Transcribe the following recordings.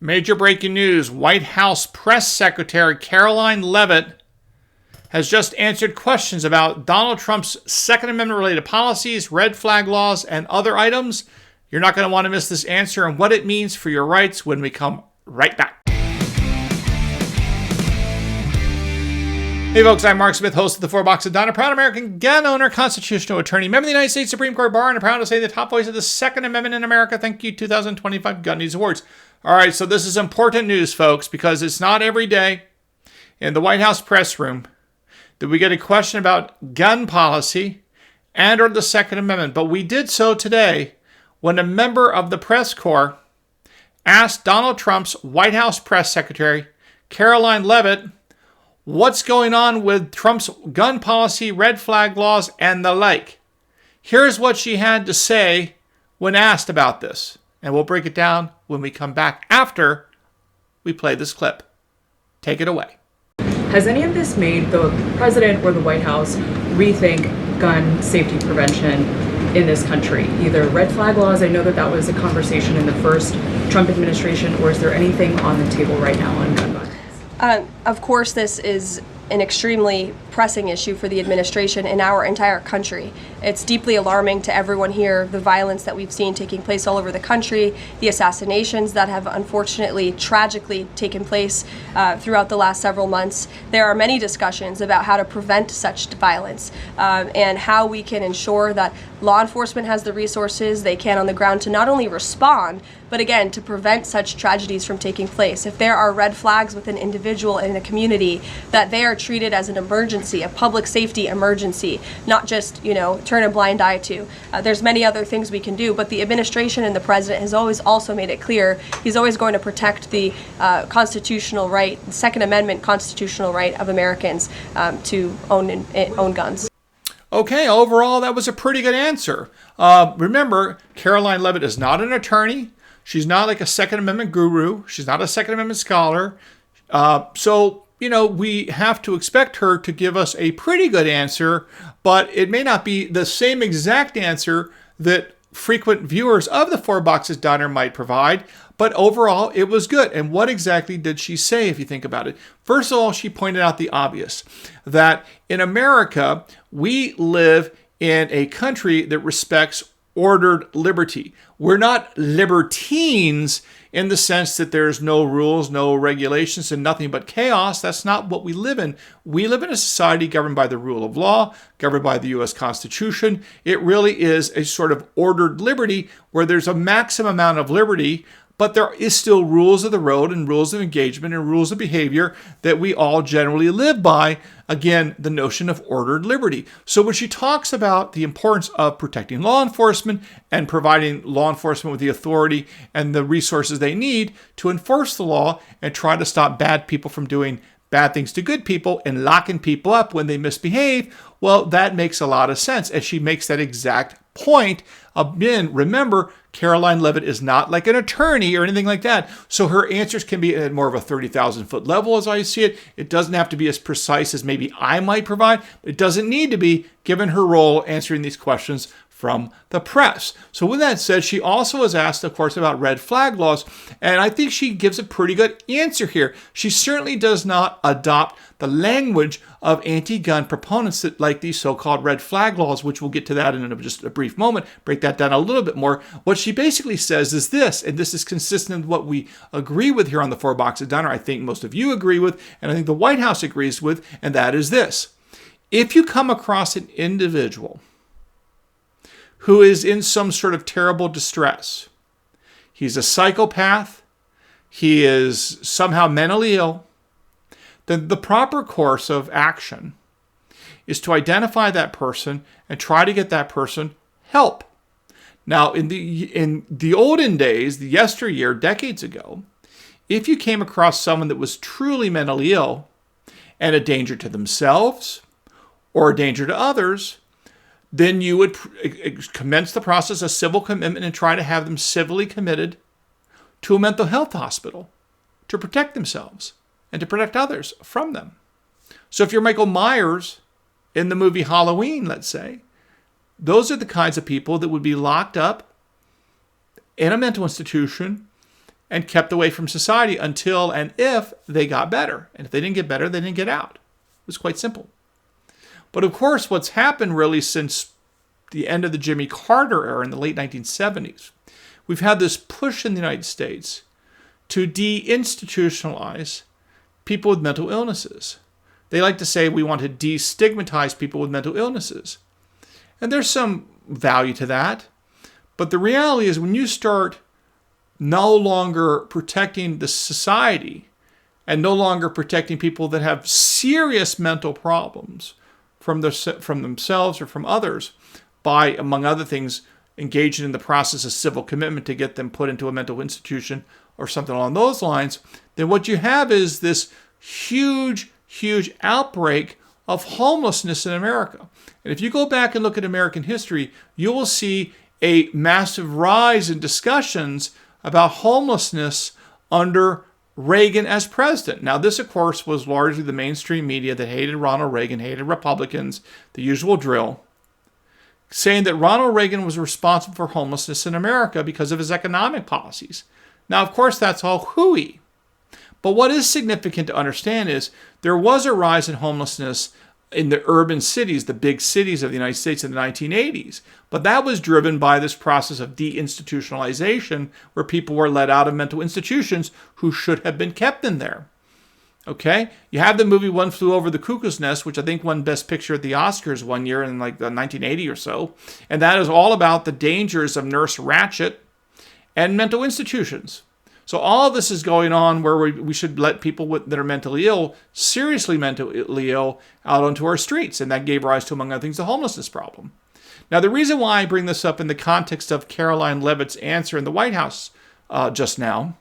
Major breaking news. White House Press Secretary Karoline Leavitt has just answered questions about Donald Trump's Second Amendment-related policies, red flag laws, and other items. You're not going to want to miss this answer and what it means for your rights when we come right back. Hey folks, I'm Mark Smith, host of the Four Box of Don, a proud American gun owner, constitutional attorney, member of the United States Supreme Court Bar, and proud to say the top voice of the Second Amendment in America. Thank you, 2025 Gundies Awards. All right, so this is important news, folks, because it's not every day in the White House press room that we get a question about gun policy and or the Second Amendment. But we did so today when a member of the press corps asked Donald Trump's White House press secretary, Karoline Leavitt, what's going on with Trump's gun policy, red flag laws, and the like. Here's what she had to say when asked about this. And we'll break it down when we come back after we play this clip. Take it away. Has any of this made the president or the White House rethink gun safety prevention in this country? Either red flag laws, I know that was a conversation in the first Trump administration, or is there anything on the table right now on gun violence? Of course, this is an extremely pressing issue for the administration in our entire country. It's deeply alarming to everyone here, the violence that we've seen taking place all over the country, the assassinations that have unfortunately, tragically taken place throughout the last several months. There are many discussions about how to prevent such violence and how we can ensure that law enforcement has the resources they can on the ground to not only respond, but again, to prevent such tragedies from taking place. If there are red flags with an individual in a community, that they are treated as an emergency, a public safety emergency, not just, turn a blind eye to. There's many other things we can do, but the administration and the president has always also made it clear he's always going to protect the constitutional right, the Second Amendment constitutional right of Americans to own guns. Okay, overall, that was a pretty good answer. Remember, Karoline Leavitt is not an attorney. She's not like a Second Amendment guru. She's not a Second Amendment scholar. So, we have to expect her to give us a pretty good answer, but it may not be the same exact answer that frequent viewers of the Four Boxes Diner might provide. But overall, it was good. And what exactly did she say, if you think about it? First of all, she pointed out the obvious, that in America, we live in a country that respects ordered liberty. We're not libertines in the sense that there's no rules, no regulations, and nothing but chaos. That's not what we live in. We live in a society governed by the rule of law, governed by the U.S. Constitution. It really is a sort of ordered liberty where there's a maximum amount of liberty, but there is still rules of the road and rules of engagement and rules of behavior that we all generally live by. Again, the notion of ordered liberty. So when she talks about the importance of protecting law enforcement and providing law enforcement with the authority and the resources they need to enforce the law and try to stop bad people from doing bad things to good people and locking people up when they misbehave, well, that makes a lot of sense. And she makes that exact point. Again, remember, Karoline Leavitt is not like an attorney or anything like that. So her answers can be at more of a 30,000-foot level as I see it. It doesn't have to be as precise as maybe I might provide. It doesn't need to be, given her role answering these questions from the press. So with that said, she also was asked, of course, about red flag laws, and I think she gives a pretty good answer here. She certainly does not adopt the language of anti-gun proponents that like these so-called red flag laws, which we'll get to that in just a brief moment, break that down a little bit more. What she basically says is this, and this is consistent with what we agree with here on the Four Boxes Diner, I think most of you agree with, and I think the White House agrees with, and that is this. If you come across an individual who is in some sort of terrible distress, he's a psychopath, he is somehow mentally ill, then the proper course of action is to identify that person and try to get that person help. Now, in the olden days, the yesteryear, decades ago, if you came across someone that was truly mentally ill and a danger to themselves or a danger to others, then you would commence the process of civil commitment and try to have them civilly committed to a mental health hospital to protect themselves and to protect others from them. So if you're Michael Myers in the movie Halloween, let's say, those are the kinds of people that would be locked up in a mental institution and kept away from society until and if they got better. And if they didn't get better, they didn't get out. It was quite simple. But of course, what's happened really since the end of the Jimmy Carter era in the late 1970s, we've had this push in the United States to deinstitutionalize people with mental illnesses. They like to say we want to destigmatize people with mental illnesses. And there's some value to that. But the reality is when you start no longer protecting the society and no longer protecting people that have serious mental problems from themselves or from others by, among other things, engaging in the process of civil commitment to get them put into a mental institution or something along those lines, then what you have is this huge outbreak of homelessness in America. And if you go back and look at American history, you will see a massive rise in discussions about homelessness under Reagan as president. Now, this, of course, was largely the mainstream media that hated Ronald Reagan, hated Republicans, the usual drill, saying that Ronald Reagan was responsible for homelessness in America because of his economic policies. Now, of course, that's all hooey. But what is significant to understand is there was a rise in homelessness in the urban cities, the big cities of the United States in the 1980s. But that was driven by this process of deinstitutionalization where people were let out of mental institutions who should have been kept in there. Okay? You have the movie One Flew Over the Cuckoo's Nest, which I think won Best Picture at the Oscars one year in like 1980 or so. And that is all about the dangers of Nurse Ratched and mental institutions. So all of this is going on where we should let people that are mentally ill, seriously mentally ill, out onto our streets. And that gave rise to, among other things, the homelessness problem. Now, the reason why I bring this up in the context of Karoline Leavitt's answer in the White House just now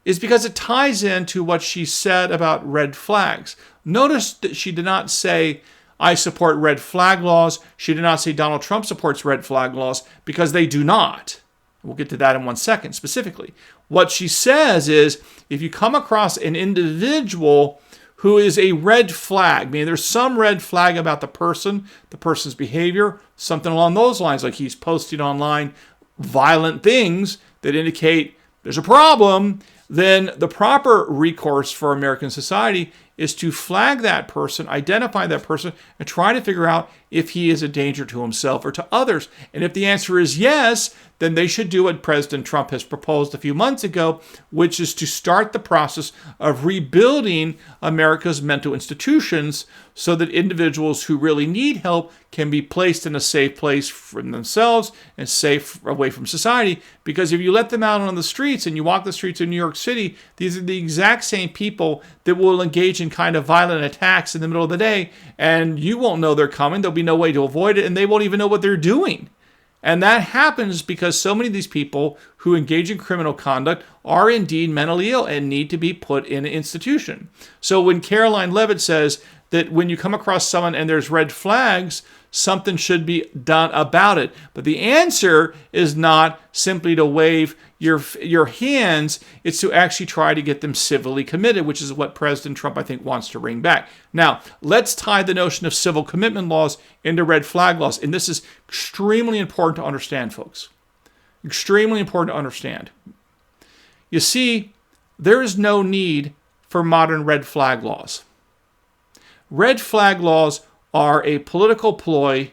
is because it ties into what she said about red flags. Notice that she did not say, I support red flag laws. She did not say Donald Trump supports red flag laws, because they do not. We'll get to that in 1 second specifically. What she says is, if you come across an individual who is a red flag, meaning there's some red flag about the person's behavior, something along those lines, like he's posting online violent things that indicate there's a problem, then the proper recourse for American society is to flag that person, identify that person, and try to figure out if he is a danger to himself or to others. And if the answer is yes, then they should do what President Trump has proposed a few months ago, which is to start the process of rebuilding America's mental institutions so that individuals who really need help can be placed in a safe place from themselves and safe away from society. Because if you let them out on the streets and you walk the streets of New York City, these are the exact same people that will engage in kind of violent attacks in the middle of the day, and you won't know they're coming. There'll be no way to avoid it, and they won't even know what they're doing. And that happens because so many of these people who engage in criminal conduct are indeed mentally ill and need to be put in an institution. So when Karoline Leavitt says that when you come across someone and there's red flags, something should be done about it. But the answer is not simply to wave your hands. It's to actually try to get them civilly committed, which is what President Trump, I think, wants to bring back. Now, let's tie the notion of civil commitment laws into red flag laws. And this is extremely important to understand, folks. Extremely important to understand. You see, there is no need for modern red flag laws. Red flag laws are a political ploy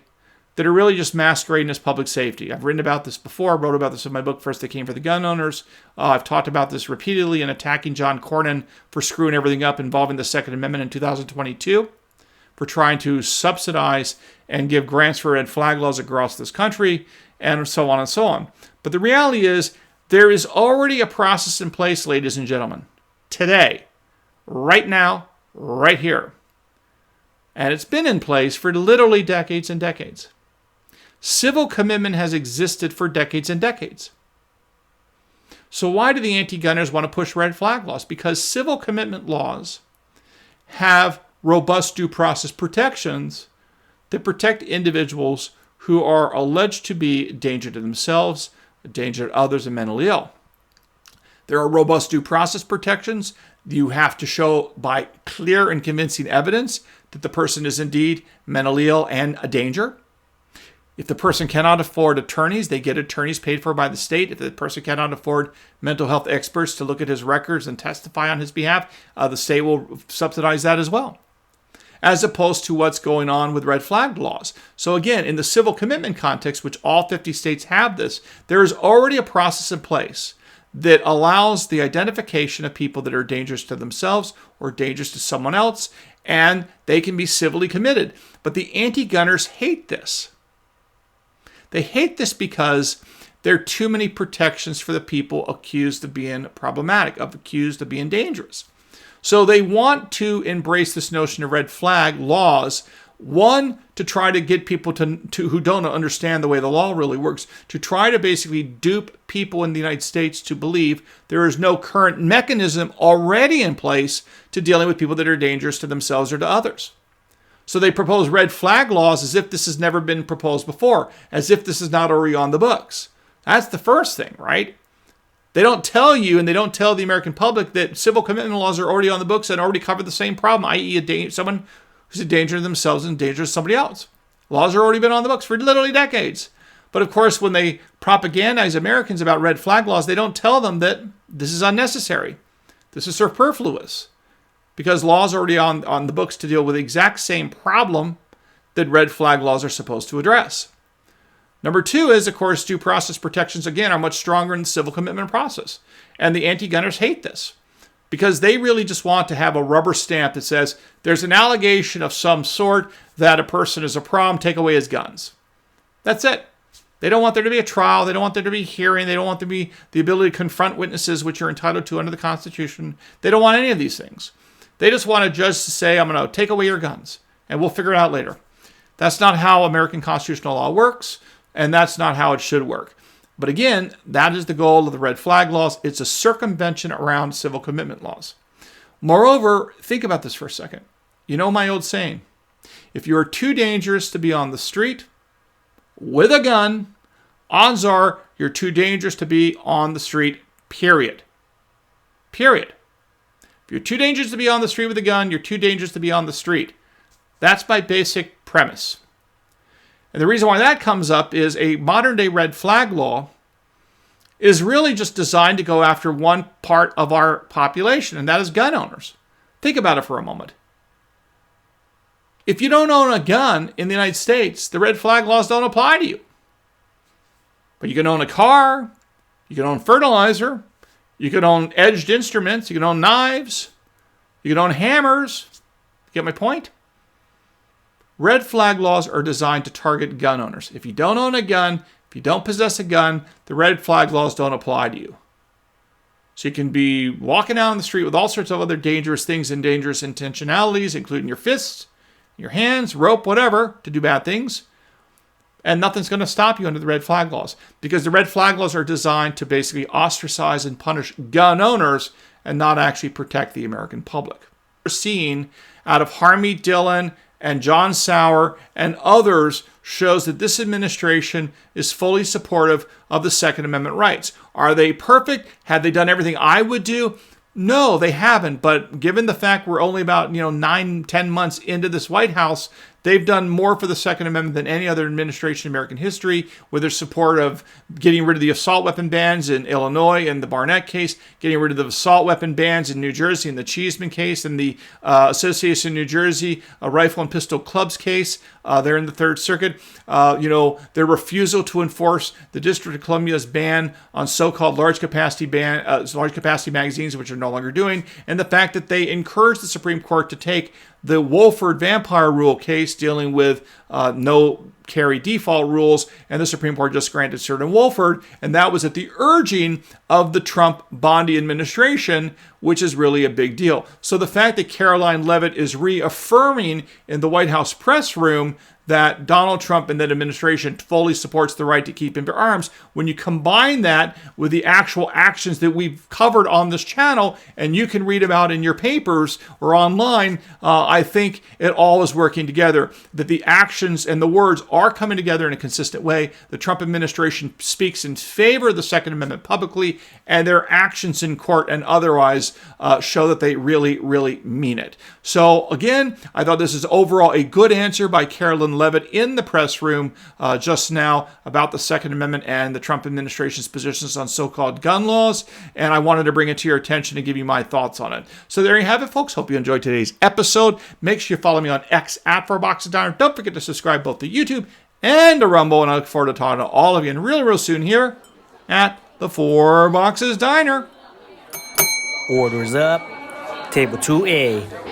that are really just masquerading as public safety. I've written about this before. I wrote about this in my book, First They Came for the Gun Owners. I've talked about this repeatedly in attacking John Cornyn for screwing everything up involving the Second Amendment in 2022, for trying to subsidize and give grants for red flag laws across this country, and so on and so on. But the reality is, there is already a process in place, ladies and gentlemen, today, right now, right here. And it's been in place for literally decades and decades. Civil commitment has existed for decades and decades. So why do the anti-gunners want to push red flag laws? Because civil commitment laws have robust due process protections that protect individuals who are alleged to be a danger to themselves, a danger to others, and mentally ill. There are robust due process protections. You have to show by clear and convincing evidence that the person is indeed mentally ill and a danger. If the person cannot afford attorneys, they get attorneys paid for by the state. If the person cannot afford mental health experts to look at his records and testify on his behalf, the state will subsidize that as well, as opposed to what's going on with red flag laws. So again, in the civil commitment context, which all 50 states have this, there is already a process in place that allows the identification of people that are dangerous to themselves or dangerous to someone else, and they can be civilly committed. But the anti-gunners hate this. They hate this because there are too many protections for the people accused of being problematic, accused of being dangerous. So they want to embrace this notion of red flag laws, one, to try to get people to who don't understand the way the law really works, to try to basically dupe people in the United States to believe there is no current mechanism already in place to dealing with people that are dangerous to themselves or to others. So they propose red flag laws as if this has never been proposed before, as if this is not already on the books. That's the first thing, right? They don't tell you, and they don't tell the American public, that civil commitment laws are already on the books and already cover the same problem, i.e. someone who's a danger to themselves and a danger to somebody else. Laws have already been on the books for literally decades. But of course, when they propagandize Americans about red flag laws, they don't tell them that this is unnecessary. This is superfluous. Because laws are already on the books to deal with the exact same problem that red flag laws are supposed to address. Number two is, of course, due process protections, again, are much stronger in the civil commitment process. And the anti-gunners hate this because they really just want to have a rubber stamp that says there's an allegation of some sort that a person is a problem, take away his guns. That's it. They don't want there to be a trial. They don't want there to be a hearing. They don't want there to be the ability to confront witnesses, which you're entitled to under the Constitution. They don't want any of these things. They just want a judge to say, I'm going to take away your guns, and we'll figure it out later. That's not how American constitutional law works, and that's not how it should work. But again, that is the goal of the red flag laws. It's a circumvention around civil commitment laws. Moreover, think about this for a second. You know my old saying, if you are too dangerous to be on the street with a gun, odds are you're too dangerous to be on the street, period. Period. If you're too dangerous to be on the street with a gun, you're too dangerous to be on the street. That's my basic premise. And the reason why that comes up is a modern day red flag law is really just designed to go after one part of our population, and that is gun owners. Think about it for a moment. If you don't own a gun in the United States, the red flag laws don't apply to you. But you can own a car, you can own fertilizer, you can own edged instruments, you can own knives, you can own hammers. Get my point? Red flag laws are designed to target gun owners. If you don't own a gun, if you don't possess a gun, the red flag laws don't apply to you. So you can be walking out on the street with all sorts of other dangerous things and dangerous intentionalities, including your fists, your hands, rope, whatever, to do bad things. And nothing's going to stop you under the red flag laws, because the red flag laws are designed to basically ostracize and punish gun owners and not actually protect the American public. We're seeing out of Harmeet Dillon and John Sauer and others shows that this administration is fully supportive of the Second Amendment rights. Are they perfect? Have they done everything I would do? No, they haven't. But given the fact we're only about 9-10 months into this White House, they've done more for the Second Amendment than any other administration in American history, with their support of getting rid of the assault weapon bans in Illinois in the Barnett case, getting rid of the assault weapon bans in New Jersey in the Cheeseman case, and the Association of New Jersey Rifle and Pistol Clubs case. They're in the Third Circuit. Their refusal to enforce the District of Columbia's ban on so-called large capacity magazines, which are no longer doing, and the fact that they encouraged the Supreme Court to take the Wolford vampire rule case dealing with no carry default rules, and the Supreme Court just granted cert in Wolford, and that was at the urging of the Trump Bondi administration, which is really a big deal. So the fact that Karoline Leavitt is reaffirming in the White House press room that Donald Trump and that administration fully supports the right to keep and bear arms, when you combine that with the actual actions that we've covered on this channel, and you can read about in your papers or online, I think it all is working together, that the actions and the words are are coming together in a consistent way. The Trump administration speaks in favor of the Second Amendment publicly, and their actions in court and otherwise show that they really, really mean it. So again, I thought this is overall a good answer by Karoline Leavitt in the press room just now about the Second Amendment and the Trump administration's positions on so-called gun laws, and I wanted to bring it to your attention and give you my thoughts on it. So there you have it, folks. Hope you enjoyed today's episode. Make sure you follow me on X at 4boxesdiner. Don't forget to subscribe both to YouTube and to Rumble, and I look forward to talking to all of you and real soon here at the 4 Boxes Diner. Orders up. Table 2A.